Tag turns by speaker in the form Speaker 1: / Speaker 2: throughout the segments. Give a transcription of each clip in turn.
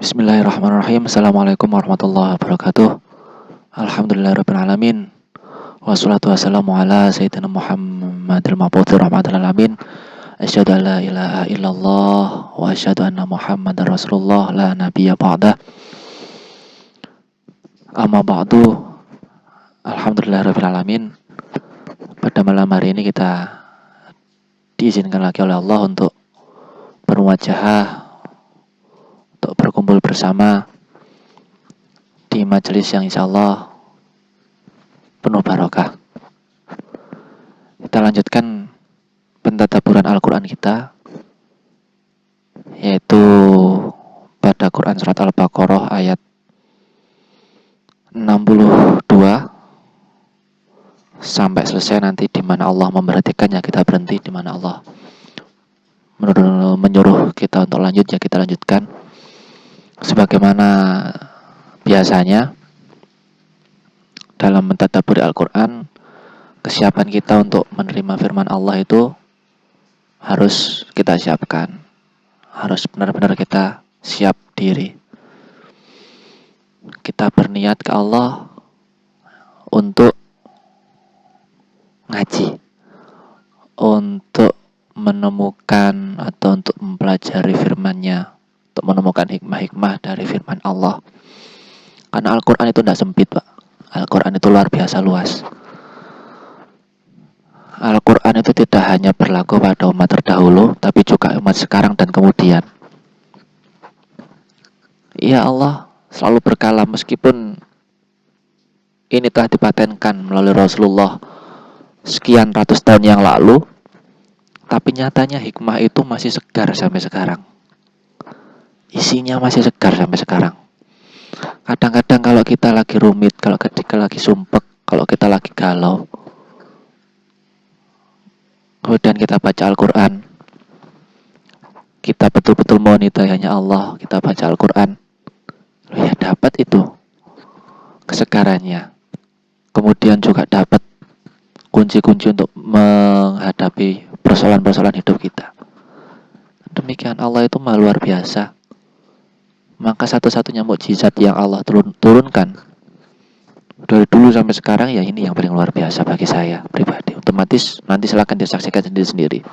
Speaker 1: Bismillahirrahmanirrahim. Assalamualaikum warahmatullahi wabarakatuh. Alhamdulillahirrabbilalamin. Wassalatu wassalamu ala sayyidina Muhammadil mab'uthi rahmatal alamin. Asyhadu an la ilaha illallah wa asyhadu anna Muhammadar Rasulullah la nabiyya ba'dah. Amma ba'du. Alhamdulillahirrabbilalamin. Pada malam hari ini kita diizinkan lagi oleh Allah untuk bermuajahah, untuk berkumpul bersama di majelis yang insyaallah penuh barokah. Kita lanjutkan pentadabburan Al-Quran kita, yaitu pada Quran Surat Al-Baqarah ayat 62 sampai selesai nanti di mana Allah memberhentikannya kita berhenti, di mana Allah menyuruh kita untuk lanjut, ya kita lanjutkan. Sebagaimana biasanya dalam mentadabburi Al-Quran, kesiapan kita untuk menerima firman Allah itu harus kita siapkan. Harus benar-benar kita siap diri. Kita berniat ke Allah untuk ngaji, untuk menemukan atau untuk mempelajari firman-Nya, untuk menemukan hikmah-hikmah dari firman Allah. Karena Al-Quran itu tidak sempit, Pak. Al-Quran itu luar biasa luas. Al-Quran itu tidak hanya berlaku pada umat terdahulu, tapi juga umat sekarang dan kemudian. Ya Allah selalu berkala, meskipun ini telah dipatenkan melalui Rasulullah sekian ratus tahun yang lalu, tapi nyatanya hikmah itu masih segar sampai sekarang. Isinya masih segar sampai sekarang. Kadang-kadang kalau kita lagi rumit, kalau kita lagi sumpek, kalau kita lagi galau, kemudian kita baca Al-Quran, kita betul-betul mohon hidayahnya Allah, kita baca Al-Quran, ya dapat itu kesegarannya. Kemudian juga dapat kunci-kunci untuk menghadapi persoalan-persoalan hidup kita. Demikian, Allah itu maha luar biasa. Maka satu-satunya mukjizat yang Allah turunkan dari dulu sampai sekarang, ya ini yang paling luar biasa bagi saya pribadi. Otomatis nanti silakan disaksikan sendiri-sendiri.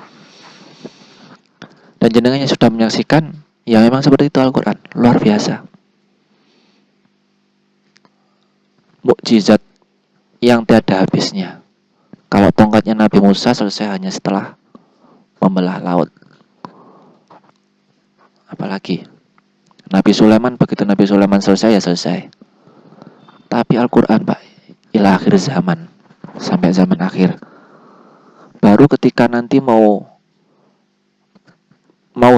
Speaker 1: Dan jenengannya sudah menyaksikan, ya memang seperti itu Al-Quran, luar biasa. Mukjizat yang tiada habisnya. Kalau tongkatnya Nabi Musa selesai hanya setelah membelah laut. Apalagi Nabi Sulaiman, begitu Nabi Sulaiman selesai, ya selesai. Tapi Al-Quran, Pak, ila akhir zaman, sampai zaman akhir. Baru ketika nanti mau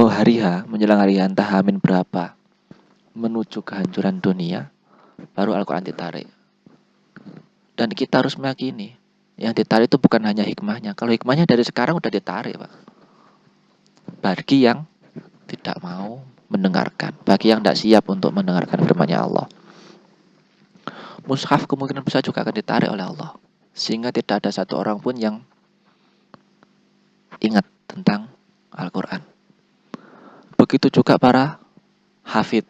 Speaker 1: hari H, menjelang hari H, entah H-min berapa, menuju kehancuran dunia, baru Al-Quran ditarik. Dan kita harus meyakini, yang ditarik itu bukan hanya hikmahnya. Kalau hikmahnya dari sekarang udah ditarik, Pak. Bagi yang tidak mau mendengarkan, bagi yang tidak siap untuk mendengarkan firman-Nya Allah, mushaf kemungkinan besar juga akan ditarik oleh Allah, sehingga tidak ada satu orang pun yang ingat tentang Al-Quran. Begitu juga para hafid,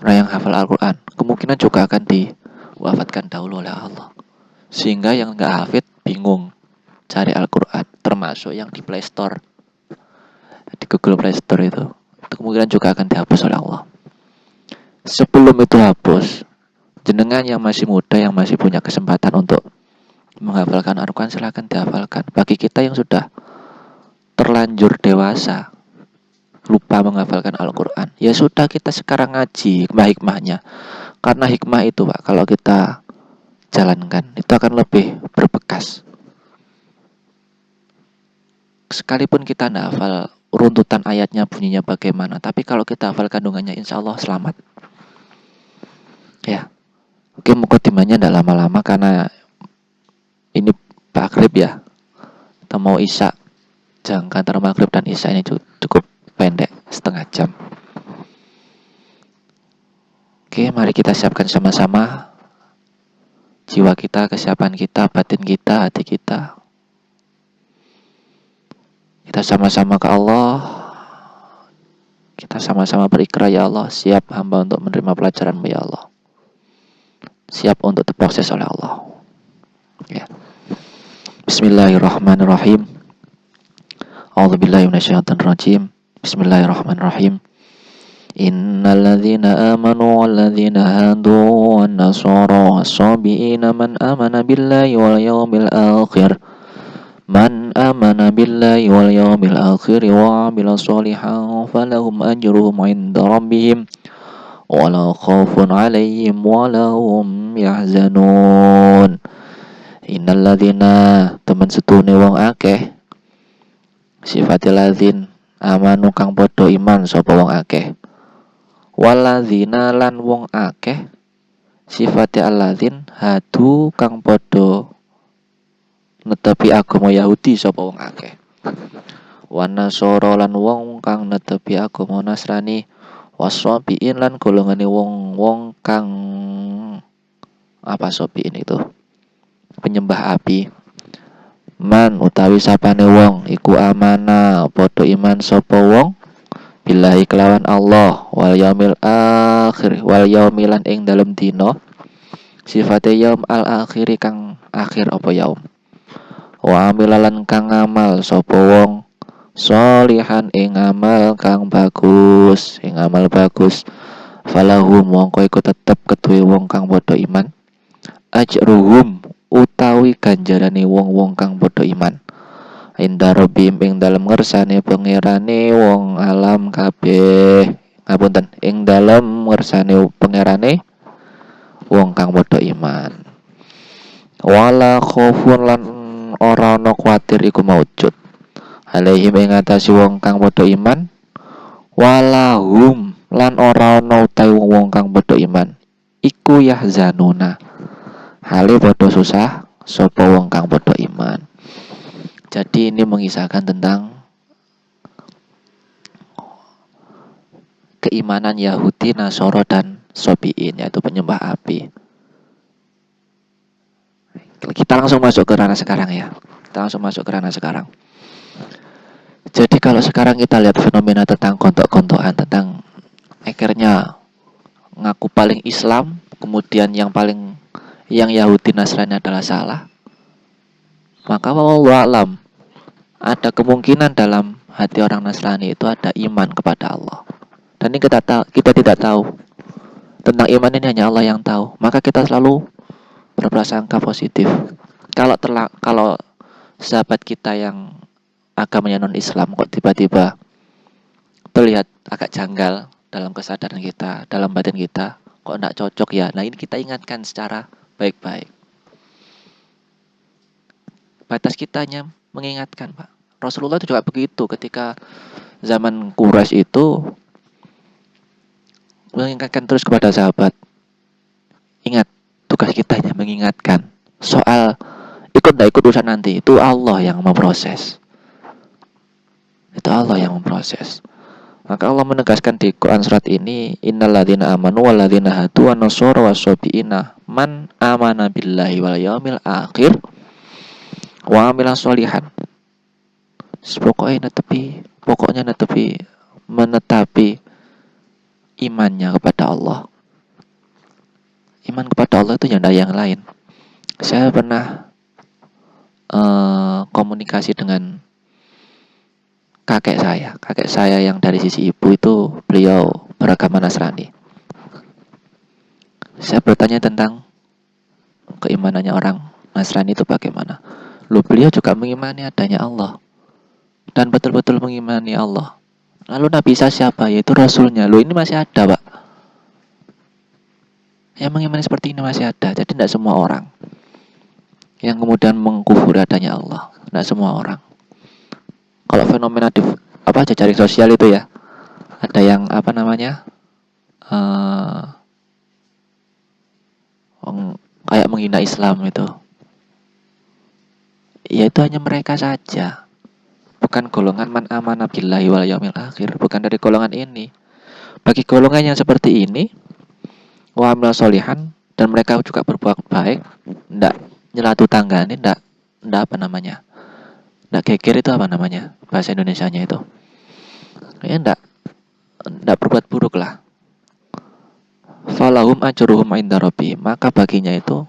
Speaker 1: orang yang hafal Al-Quran, kemungkinan juga akan diwafatkan dahulu oleh Allah, sehingga yang nggak hafid bingung cari Al-Quran, termasuk yang di Play Store, di Google Play Store itu kemungkinan juga akan dihapus oleh Allah. Sebelum itu hapus, jenengan yang masih muda, yang masih punya kesempatan untuk menghafalkan Al-Quran, silakan dihafalkan. Bagi kita yang sudah terlanjur dewasa, lupa menghafalkan Al-Quran, ya sudah, kita sekarang ngaji hikmah-hikmahnya. Karena hikmah itu, Pak, kalau kita jalankan, itu akan lebih berbekas. Sekalipun kita tidak hafal runtutan ayatnya, bunyinya bagaimana, tapi kalau kita hafal kandungannya, insya Allah selamat. Ya, oke, mukadimahnya tidak lama-lama karena ini maghrib ya, kita mau isya. Jangka antara maghrib dan isya ini cukup pendek, setengah jam. Oke, mari kita siapkan sama-sama jiwa kita, kesiapan kita, batin kita, hati kita. Kita sama-sama ke Allah, Kita sama-sama berikrar ya Allah, siap hamba untuk menerima pelajaran-Mu ya Allah. Siap untuk diproses oleh Allah. Ya. Bismillahirrahmanirrahim. A'udzubillahi minasyaitonirrajim. Bismillahirrahmanirrahim. Innalladzina amanu walladzina hadu wan nasara was-sabiina man amana billahi wal yawmil akhir. Man amana billahi wal yawmil akhir wa 'amila sholihan falahum ajruhum 'inda rabbihim wala khaufun 'alaihim wala hum yahzanun. Innalladzina temen setune wong akeh sifatil ladzin amanu kang padha iman sapa wong akeh. Waladzina lan wong akeh sifate alladzin hadu kang padha netepi agama Yahudi sapa wong akeh. Wanasara lan wong kang netepi agama Nasrani. Wasabiin lan golongane wong-wong kang apa sobiin itu penyembah api. Man utawi sapane wong iku amana padha iman sapa wong billahi kelawan Allah wal yaumil akhir wal yaumilan ing dalem dina sifate yaum al akhir kang akhir apa yaum. Wa amilalan kang ngamal sapa wong sholihan ing amal kang bagus, ing amal bagus. Falahum mongko iku tetep keduwe wong kang padha iman. Ajruhum utawi ganjarane wong-wong kang padha iman. Inda rabbihim ing dalem ngersane pangerane wong alam kabeh. Ngapunten, ing dalem ngersane pangerane wong kang padha iman. Wala khaufun lan ora ana kuwatir iku maujud. Alaihim ing atase wong kang padha iman. Walahum lan ora ana utawi wong kang padha iman iku yahzanuna hale padha susah sapa wong kang padha iman. Jadi ini mengisahkan tentang keimanan Yahudi, Nasoro dan Sobiin, yaitu penyembah api. Kita langsung masuk ke ranah sekarang ya. Jadi kalau sekarang kita lihat fenomena tentang kontok-kontokan, tentang akhirnya ngaku paling Islam, kemudian yang Yahudi Nasrani adalah salah, maka wallahu a'lam ada kemungkinan dalam hati orang Nasrani itu ada iman kepada Allah. Dan ini kita tidak tahu. Tentang iman ini hanya Allah yang tahu. Maka kita selalu berprasangka positif. Kalau sahabat kita yang agamanya non-Islam kok tiba-tiba terlihat agak janggal dalam kesadaran kita, dalam batin kita, kok tidak cocok ya. Nah, ini kita ingatkan secara baik-baik. Batas kitanya mengingatkan, Pak. Rasulullah itu juga begitu ketika zaman Quraisy itu mengingatkan terus kepada sahabat. Ingat, tugas kita hanya mengingatkan. Soal ikut tidak ikut urusan nanti, itu Allah yang memproses. Maka Allah menegaskan di Quran surat ini, innalladzina amanu walladzina hadu wan nasara wasabiina man amana billahi wal yaumil akhir wa amila sholihan. Pokoknya menetapi imannya kepada Allah. Iman kepada Allah itu tidak ada yang lain. Saya pernah komunikasi dengan kakek saya yang dari sisi ibu itu beliau beragama Nasrani. Saya bertanya tentang keimanannya orang Nasrani itu bagaimana. Beliau juga mengimani adanya Allah dan betul-betul mengimani Allah. Lalu Nabi Isa siapa? Yaitu Rasulnya. Ini masih ada, Pak. Yang mengimani seperti ini masih ada. Jadi tidak semua orang yang kemudian mengkufuri adanya Allah. Tidak semua orang. Kalau fenomena di jejaring sosial itu ya, ada yang kayak menghina Islam itu. Ya itu hanya mereka saja. Bukan golongan man amana billahi wal yaumil akhir. Bukan dari golongan ini. Bagi golongan yang seperti ini, wa amil sholihan, dan mereka juga berbuat baik, ndak nyelatu tanggane, ndak geger itu bahasa Indonesianya itu. Ya ndak tidak berbuat buruk lah. Falahum ajruhum inda rabbihim, maka baginya itu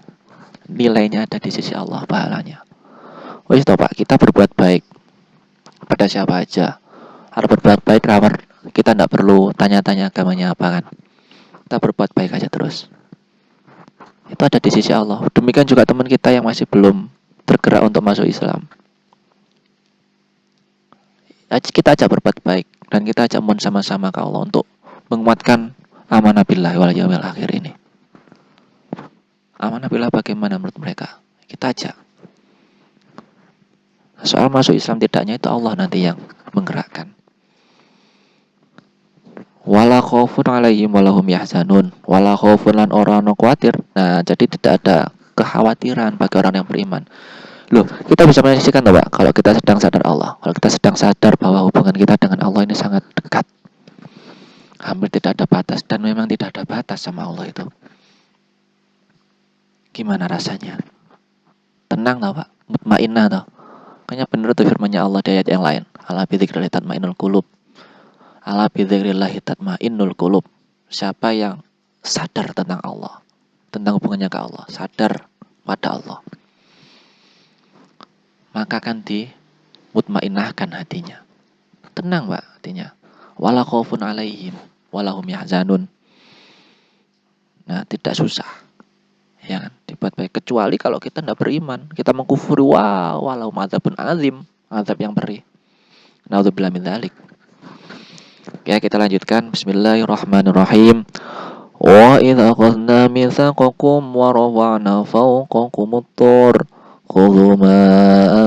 Speaker 1: nilainya ada di sisi Allah, pahalanya. Wis toh Pak, kita berbuat baik pada siapa aja. Harus berbuat baik, rawar. Kita tidak perlu tanya-tanya agamanya apa kan. Kita berbuat baik aja terus. Itu ada di sisi Allah. Demikian juga teman kita yang masih belum tergerak untuk masuk Islam. Kita ajak berbuat baik dan kita ajak mohon sama-sama ke Allah untuk menguatkan amanah billah wal yaumil akhir ini. Amanah billah bagaimana menurut mereka? Kita ajak. Soal masuk Islam tidaknya itu Allah nanti yang menggerakkan. Wala khaufun alaihim walahum yahzanun. Wala khaufun lan ora ono kuatir. Nah, jadi tidak ada kekhawatiran bagi orang yang beriman. Loh, kita bisa menyaksikan toh, Pak, kalau kita sedang sadar Allah, kalau kita sedang sadar bahwa hubungan kita dengan Allah ini sangat dekat. Hampir tidak ada batas, dan memang tidak ada batas sama Allah itu. Gimana rasanya? Tenang toh, Pak? Mutmainnah toh? Kayaknya benar tuh firman-Nya Allah di ayat yang lain. Ala bi dzikrillah tatmainnul qulub. Ala bi dzikrillah tatmainnul qulub. Siapa yang sadar tentang Allah, tentang hubungannya ke Allah, sadar pada Allah, maka akan dimutmainnahkan hatinya. Tenang Pak hatinya. Wala khaufun alaihim walahum yahzanun. Nah, tidak susah. Ya kan? Dibuat baik, kecuali kalau kita tidak beriman, kita mengkufuri, walahum adzabun azim, azab yang perih. Naudzubillah min dzalik. Ya, kita lanjutkan. Bismillahirrahmanirrahim. Wa idza akhadna mitsaqakum wa rafa'na fawqakumut tur khudhu ma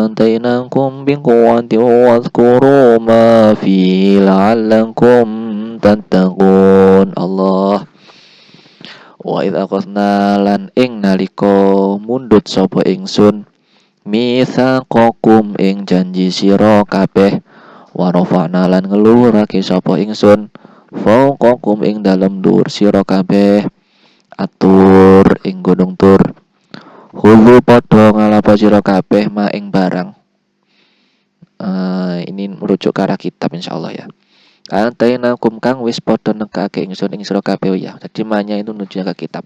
Speaker 1: atainakum biquwwatin wadhkuru ma fi la'allakum tattaqun. Allah. Wa idza akhadna lan ing nalika mundhut sapa ingsun mitsaqakum ing janji sira kabeh wa rafa'na lan ngeluhurake sapa ingsun fawqakum ing dalem dhuwur sira kabeh atur ing gunung tur khudhu padha ngalapa sira kabeh ma ing barang. Ini merujuk ke arah kitab insyaallah ya. Atainakum kang wis padha nekake ingsun ing sira kabeh ya. Jadi manya itu menuju ke kitab.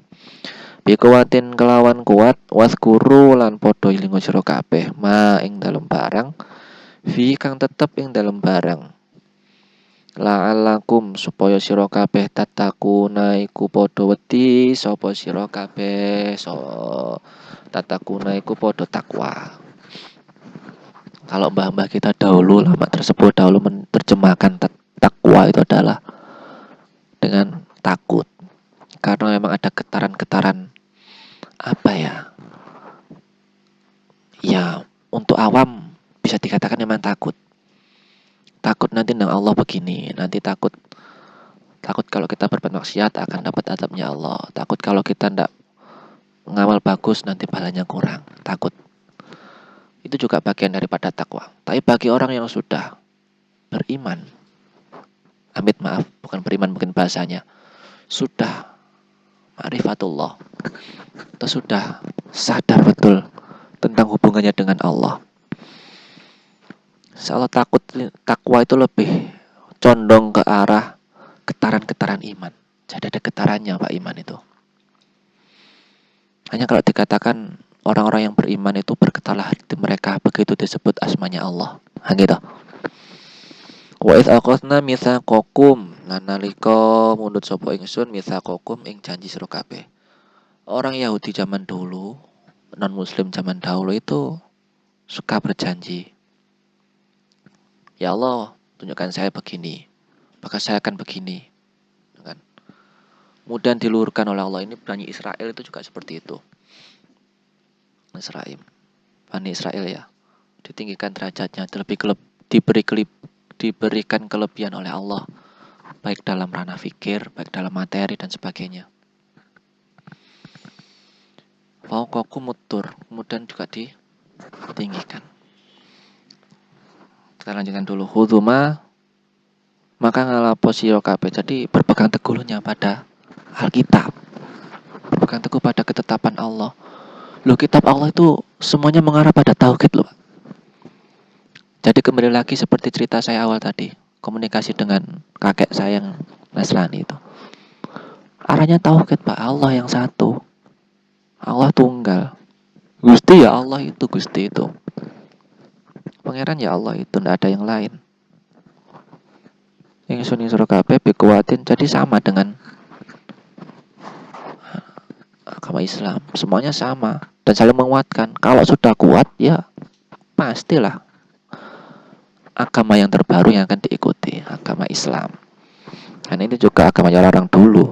Speaker 1: Bikuwatin kelawan kuat waskuru lan padha ilingo sira kabeh ma ing dalem barang fi kang tetep ing dalem barang la'allakum supaya sira kabeh tatakuna iku padha wedi sapa sira kabeh tatakuna iku padha takwa. Kalau mbah-mbah kita dahulu, lama tersebut dahulu menerjemahkan takwa itu adalah dengan takut, karena memang ada getaran-getaran apa ya, ya untuk awam bisa dikatakan memang takut nanti dengan Allah begini, nanti takut kalau kita berbuat maksiat akan dapat azabnya Allah, takut kalau kita tidak ngamal bagus nanti pahalanya kurang, takut. Itu juga bagian daripada takwa. Tapi bagi orang yang sudah beriman, bukan beriman mungkin bahasanya, sudah ma'rifatullah, atau sudah sadar betul tentang hubungannya dengan Allah, soal takwa itu lebih condong ke arah getaran-getaran iman. Jadi ada getarannya Pak iman itu. Hanya kalau dikatakan orang-orang yang beriman itu bergetarlah hati mereka begitu disebut asmanya Allah. Gitu. Wa idz aqadna mitsaqakum lan nalika mundhut sapa ingsun mitsaqakum ing janji sira kabeh. Orang Yahudi zaman dulu, non muslim zaman dahulu itu suka berjanji. Ya Allah, tunjukkan saya begini, maka saya akan begini. Kan? Kemudian diluhurkan oleh Allah. Ini Bani Israel itu juga seperti itu. Bani Israel ya, ditinggikan derajatnya, diberikan kelebihan oleh Allah, baik dalam ranah fikir, baik dalam materi dan sebagainya. Fauqakumut tur, kemudian juga ditinggikan. Kita lanjutkan dulu. Huduma maka ngalapo sira kabeh. Jadi berpegang teguhnya pada Alkitab. Berpegang teguh pada ketetapan Allah. Loh, kitab Allah itu semuanya mengarah pada tauhid loh. Jadi kembali lagi seperti cerita saya awal tadi. komunikasi dengan kakek saya yang Nasrani itu. Arahnya tauhid, Pak. Allah yang satu. Allah tunggal. Gusti ya Allah itu, Gusti itu. Pangeran ya Allah itu, tidak ada yang lain. Yang Sunni suruh kabeh bikuatin, jadi sama dengan agama Islam. Semuanya sama dan saling menguatkan. Kalau sudah kuat, ya pastilah agama yang terbaru yang akan diikuti, agama Islam. Dan ini juga agama orang dulu.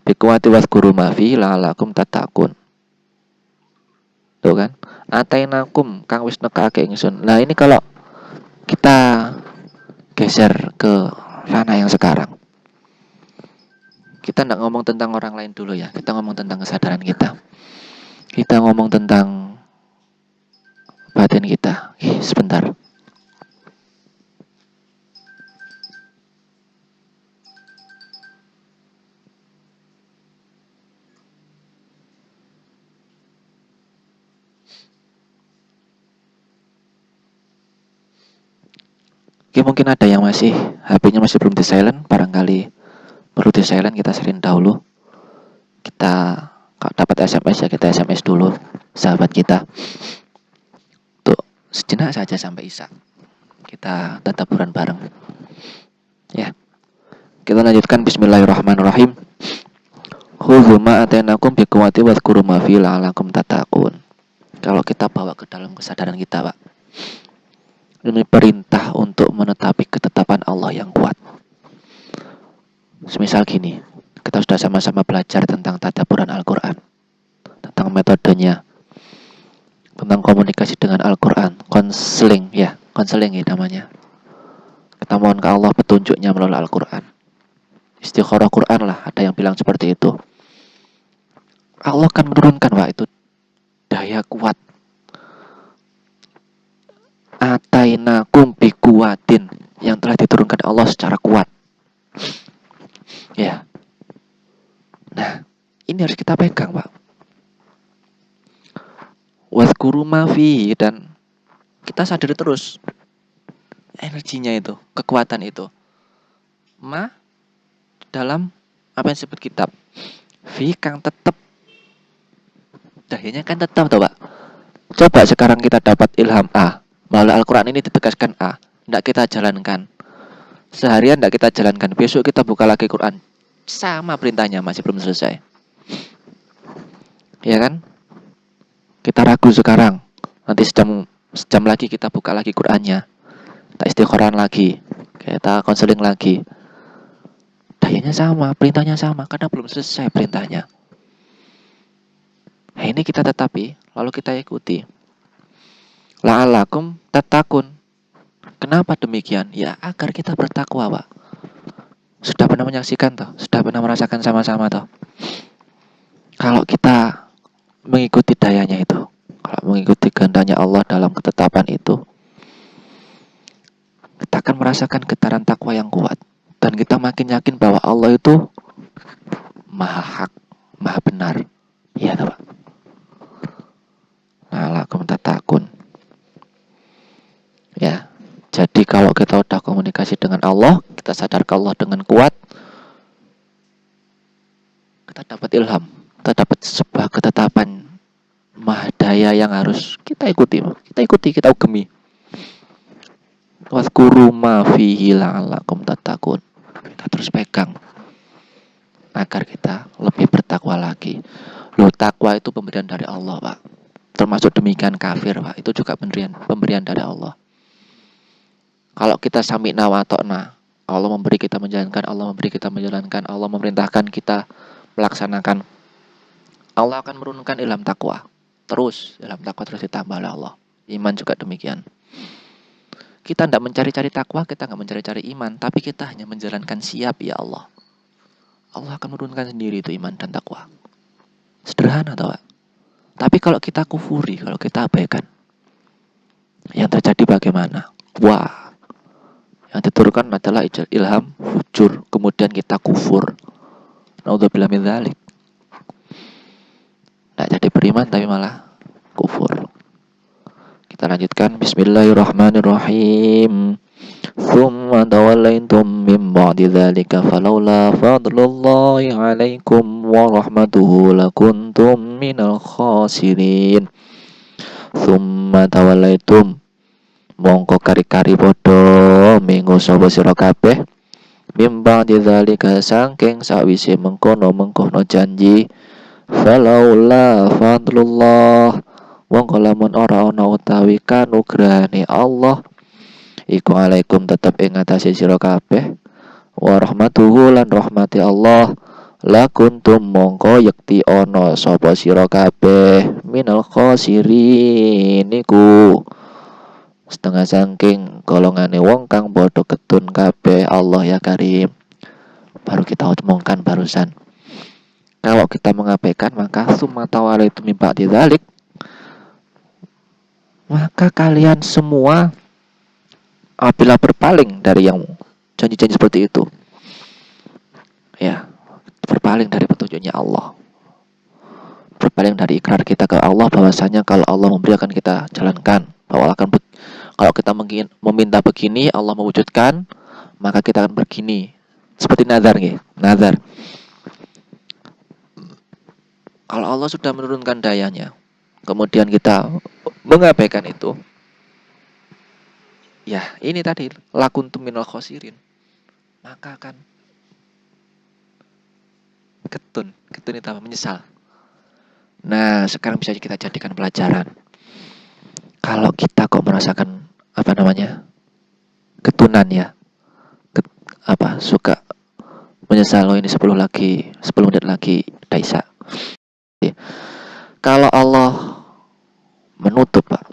Speaker 1: Bikuati wadhkuru ma fi la'alakum tattaqun. Tuh kan? Atainakum kang wis nekake ingsun. Nah, ini kalau kita geser ke ranah yang sekarang. Kita tidak ngomong tentang orang lain dulu ya. Kita ngomong tentang kesadaran kita. Kita ngomong tentang batin kita. Sebentar. Oke, mungkin ada yang masih HP-nya masih belum di silent, barangkali perlu di silent, kita silent dahulu. Kita kalau dapat SMS ya kita SMS dulu sahabat kita. Tuh, sejenak saja sampai Isya. Kita tadaburan bareng. Ya. Kita lanjutkan bismillahirrahmanirrahim. Khudzu ma atainakum biquwwati wadhkuru ma fi la'alakum tattaqun. Kalau kita bawa ke dalam kesadaran kita, Pak. Ini perintah untuk menetapi ketetapan Allah yang kuat. Semisal gini, kita sudah sama-sama belajar tentang tadaburan Al-Quran, tentang metodenya, tentang komunikasi dengan Al-Quran, konseling ya namanya. Kita mohon ke Allah petunjuknya melalui Al-Quran. Istikharah Quran lah, ada yang bilang seperti itu. Allah akan menurunkan, Pak, itu daya kuat. Atainakum bikuwatin, yang telah diturunkan Allah secara kuat. Ya. Nah, ini harus kita pegang, Pak. Wadhkuru ma fihi, dan kita sadari terus energinya itu, kekuatan itu. Ma dalam apa yang disebut kitab. Fi kang tetap. Dayanya kan tetap, toh, Pak. Coba sekarang kita dapat ilham A. Melalui Al-Quran ini ditegaskan A. Tidak kita jalankan. Seharian tidak kita jalankan. Besok kita buka lagi Quran. Sama perintahnya, masih belum selesai. Ya kan? Kita ragu sekarang. Nanti sejam lagi kita buka lagi Qurannya. Kita istikharah lagi. Kita konseling lagi. Dayanya sama, perintahnya sama. Karena belum selesai perintahnya. Nah, ini kita tetapi, lalu kita ikuti. La'alakum tattaqun. Kenapa demikian? Ya, agar kita bertakwa, Pak. Sudah pernah menyaksikan toh? Sudah pernah merasakan sama-sama toh? Kalau kita mengikuti dayanya itu, kalau mengikuti kehendaknya Allah dalam ketetapan itu, kita akan merasakan getaran takwa yang kuat. Dan kita makin yakin bahwa Allah itu maha hak, maha benar. Iya toh, Pak? La'alakum tattaqun. Ya, jadi kalau kita udah komunikasi dengan Allah, kita sadar ke Allah dengan kuat, kita dapat ilham, kita dapat sebuah ketetapan mahadaya yang harus kita ikuti, kita ugemi. Wadhkuru ma fihi la'alakum tattaqun. Kita terus pegang agar kita lebih bertakwa lagi. Loh, takwa itu pemberian dari Allah, Pak. Termasuk demikian kafir, Pak. Itu juga pemberian dari Allah. Kalau kita sami'na wa ata'na, Allah memberi kita menjalankan, Allah memberi kita menjalankan, Allah memerintahkan kita melaksanakan, Allah akan menurunkan ilham takwa. Terus, ilham takwa terus ditambah oleh Allah. Iman juga demikian. Kita tidak mencari-cari takwa, kita tidak mencari-cari iman, tapi kita hanya menjalankan siap, ya Allah. Allah akan menurunkan sendiri itu iman dan takwa. Sederhana, toh, Pak? Tapi kalau kita kufuri, kalau kita abaikan, yang terjadi bagaimana? Wah, yang diturunkan adalah ilham fujur, kemudian kita kufur. Naudzubillah min dzalik. Tidak jadi beriman tapi malah kufur. Kita lanjutkan. Bismillahirrahmanirrahim. Thumma tawallaitum min ba'di dzalika falawla fadlullahi 'alaikum wa rahmatuhu lakuntum minal khasirin. Thumma tawallaitum mongko kari-kari padha minggu sapa sira kabeh mim ba'di dzalika saking sawise mengkono-mengkono janji falaula fadlullah mongko lamun ora ana utawi kanugrahane Allah iku alaikum tetep ing atase sira kabeh wa rahmatuhu lan rahmati Allah lakuntum mongko yekti ana sapa sira kabeh minal khasirin niku setengah saking golongane wong kang padha ketun kabeh. Allah ya Karim. Baru kita omongkan barusan. Kalau kita mengabaikan maka summa tawallaitum min ba'di dzalik, maka kalian semua apabila berpaling dari yang janji-janji seperti itu, ya, berpaling dari petunjuknya Allah, berpaling dari ikrar kita ke Allah bahwasanya kalau Allah memberi akan kita jalankan, bahwa akan kalau kita meminta begini Allah mewujudkan, maka kita akan begini. Seperti nazar nggih, nazar. Kalau Allah sudah menurunkan dayanya, kemudian kita mengabaikan itu, ya ini tadi lakuntum minal khosirin, maka akan ketun itu apa? Menyesal. Nah, sekarang bisa kita jadikan pelajaran. Kalau kita kok merasakan apa namanya ketunan ya, suka menyesal, oh ini 10 menit lagi Daisa. Kalau Allah menutup, Pak,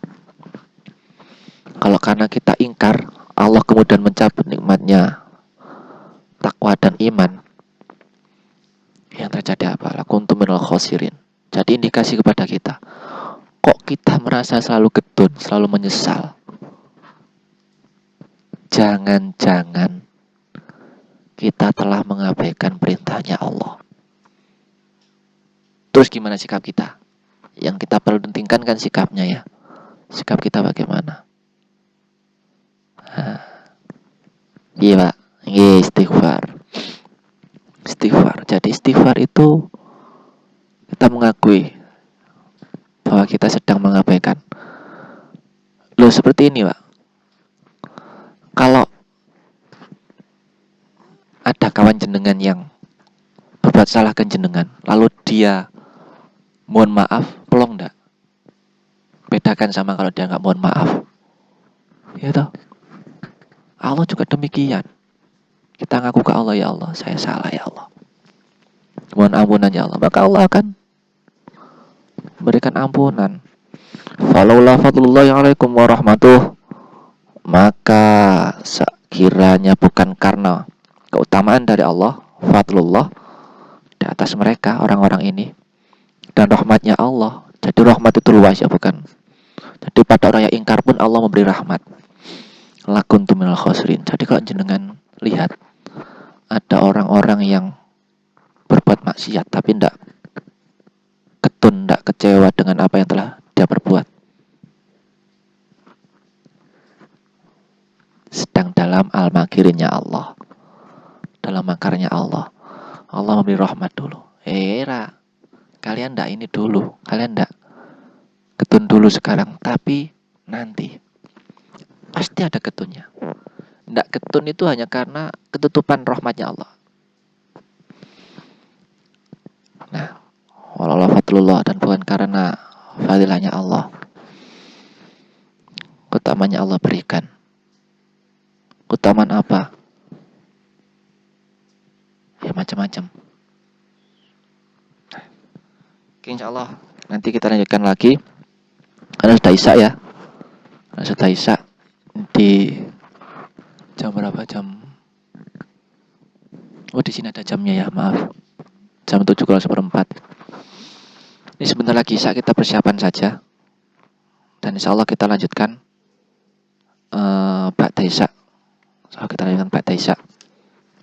Speaker 1: kalau karena kita ingkar, Allah kemudian mencabut nikmatnya takwa dan iman, yang terjadi apa? Lakuntum minal khosirin. Jadi indikasi kepada kita, kok kita merasa selalu ketun, selalu menyesal. Jangan-jangan kita telah mengabaikan perintahnya Allah. Terus gimana sikap kita? Yang kita perlu pentingkan kan sikapnya ya. Sikap kita bagaimana? Iya Pak, istighfar. Istighfar. Jadi istighfar itu kita mengakui bahwa kita sedang mengabaikan. Loh seperti ini Pak. Kalau ada kawan jenengan yang berbuat salah ke jenengan, lalu dia mohon maaf, pelong enggak? Bedakan sama kalau dia enggak mohon maaf. Ya toh? Allah juga demikian. Kita ngaku ke Allah, ya Allah, saya salah ya Allah. Mohon ampunan ya Allah. Maka Allah akan berikan ampunan. Falaula fadlullahi alaikum warahmatuh. Maka sekiranya bukan karena keutamaan dari Allah, fadlullah di atas mereka orang-orang ini, dan rahmatnya Allah. Jadi rahmat itu luas ya, bukan. Jadi pada orang yang ingkar pun Allah memberi rahmat. Lakuntum minal khosirin. Jadi kalau jenengan lihat ada orang-orang yang berbuat maksiat tapi tidak ketun, tidak kecewa dengan apa yang telah dia perbuat, sedang dalam al-makirinnya Allah, dalam makarnya Allah. Allah memberi rahmat dulu. Kalian ndak ini dulu, kalian ndak ketun dulu sekarang, tapi nanti pasti ada ketunnya. Ndak ketun itu hanya karena ketutupan rahmatnya Allah. Nah, walau fadlullah, dan bukan karena fadilahnya Allah, keutamanya Allah berikan. Keutamaan apa? Ya macam-macam. Oke, insya Allah nanti kita lanjutkan lagi. Karena sudah isya ya. Karena sudah isya di jam berapa? Oh di sini ada jamnya ya, maaf. Jam 7:04. Ini sebentar lagi isya, kita persiapan saja. Dan insya Allah kita lanjutkan ba'da isya. Kita lanjutkan ba'da isya.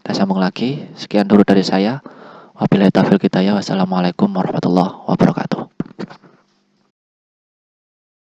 Speaker 1: Kita sambung lagi. Sekian dulu dari saya. Wabillahi taufiq hidayah. Wassalamualaikum warahmatullahi wabarakatuh.